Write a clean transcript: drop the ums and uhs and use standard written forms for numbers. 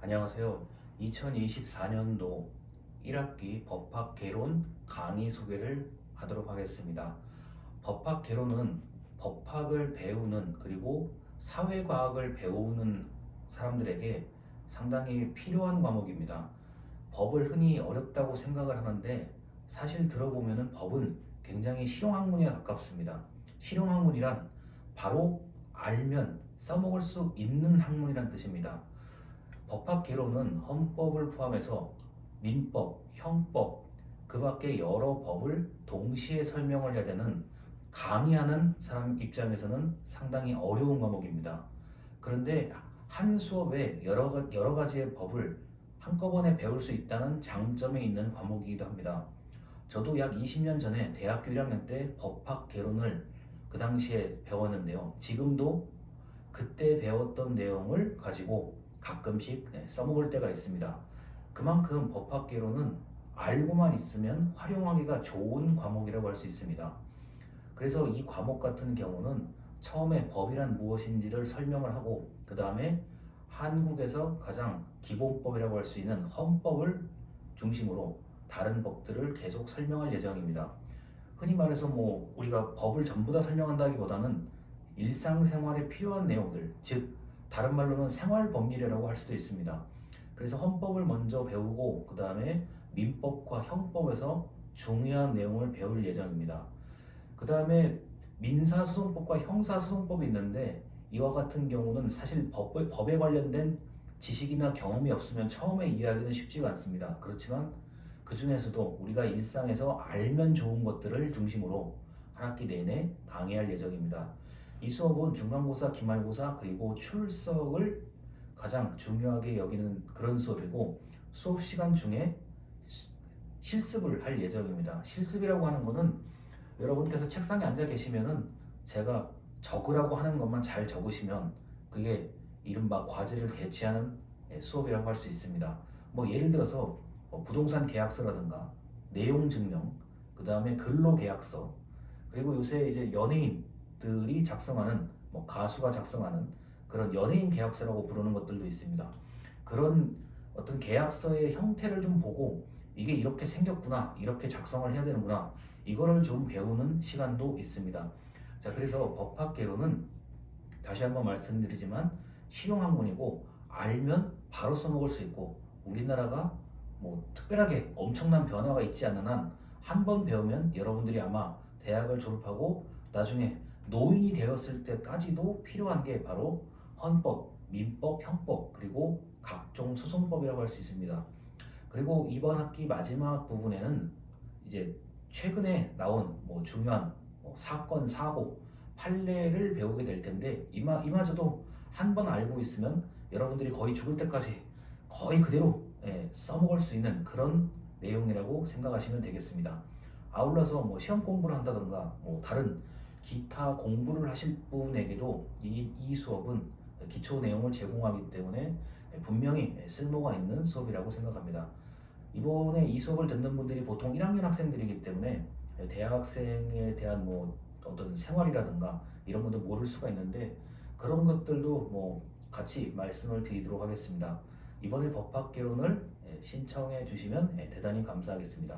안녕하세요. 2024년도 1학기 법학 개론 강의 소개를 하도록 하겠습니다. 법학 개론은 법학을 배우는 그리고 사회과학을 배우는 사람들에게 상당히 필요한 과목입니다. 법을 흔히 어렵다고 생각을 하는데 사실 들어보면 법은 굉장히 실용학문에 가깝습니다. 실용학문이란 바로 알면 써먹을 수 있는 학문이란 뜻입니다. 법학 개론은 헌법을 포함해서 민법, 형법, 그 밖에 여러 법을 동시에 설명을 해야 되는 강의하는 사람 입장에서는 상당히 어려운 과목입니다. 그런데 한 수업에 여러 가지의 법을 한꺼번에 배울 수 있다는 장점이 있는 과목이기도 합니다. 저도 약 20년 전에 대학교 1학년 때 법학 개론을 그 당시에 배웠는데요. 지금도 그때 배웠던 내용을 가지고 가끔씩 써먹을 때가 있습니다. 그만큼 법학개론은 알고만 있으면 활용하기가 좋은 과목이라고 할 수 있습니다. 그래서 이 과목 같은 경우는 처음에 법이란 무엇인지를 설명을 하고 그 다음에 한국에서 가장 기본법이라고 할 수 있는 헌법을 중심으로 다른 법들을 계속 설명할 예정입니다. 흔히 말해서 우리가 법을 전부 다 설명한다기보다는 일상생활에 필요한 내용들, 즉 다른 말로는 생활법률이라고 할 수도 있습니다. 그래서 헌법을 먼저 배우고 그 다음에 민법과 형법에서 중요한 내용을 배울 예정입니다. 그 다음에 민사소송법과 형사소송법이 있는데 이와 같은 경우는 사실 법에 관련된 지식이나 경험이 없으면 처음에 이해하기는 쉽지가 않습니다. 그렇지만 그 중에서도 우리가 일상에서 알면 좋은 것들을 중심으로 한 학기 내내 강의할 예정입니다. 이 수업은 중간고사, 기말고사, 그리고 출석을 가장 중요하게 여기는 그런 수업이고 수업 시간 중에 실습을 할 예정입니다. 실습이라고 하는 것은 여러분께서 책상에 앉아 계시면은 제가 적으라고 하는 것만 잘 적으시면 그게 이른바 과제를 대체하는 수업이라고 할 수 있습니다. 예를 들어서 부동산 계약서라든가 내용 증명, 그 다음에 근로계약서, 그리고 요새 이제 연예인들이 작성하는 가수가 작성하는 그런 연예인 계약서라고 부르는 것들도 있습니다. 그런 어떤 계약서의 형태를 좀 보고 이게 이렇게 생겼구나, 이렇게 작성을 해야 되는구나, 이거를 좀 배우는 시간도 있습니다. 자, 그래서 법학개론은 다시 한번 말씀드리지만 실용학문이고 알면 바로 써먹을 수 있고 우리나라가 특별하게 엄청난 변화가 있지 않는 한 한 번 배우면 여러분들이 아마 대학을 졸업하고 나중에 노인이 되었을 때까지도 필요한 게 바로 헌법, 민법, 형법, 그리고 각종 소송법이라고 할 수 있습니다. 그리고 이번 학기 마지막 부분에는 이제 최근에 나온 중요한 사건, 사고, 판례를 배우게 될 텐데 이마저도 한 번 알고 있으면 여러분들이 거의 죽을 때까지 거의 그대로 써먹을 수 있는 그런 내용이라고 생각하시면 되겠습니다. 아울러서 시험 공부를 한다든가 다른 기타 공부를 하실 분에게도 이 수업은 기초 내용을 제공하기 때문에 분명히 쓸모가 있는 수업이라고 생각합니다. 이번에 이 수업을 듣는 분들이 보통 1학년 학생들이기 때문에 대학생에 대한 어떤 생활이라든가 이런 것도 모를 수가 있는데 그런 것들도 같이 말씀을 드리도록 하겠습니다. 이번에 법학개론을 신청해 주시면 대단히 감사하겠습니다.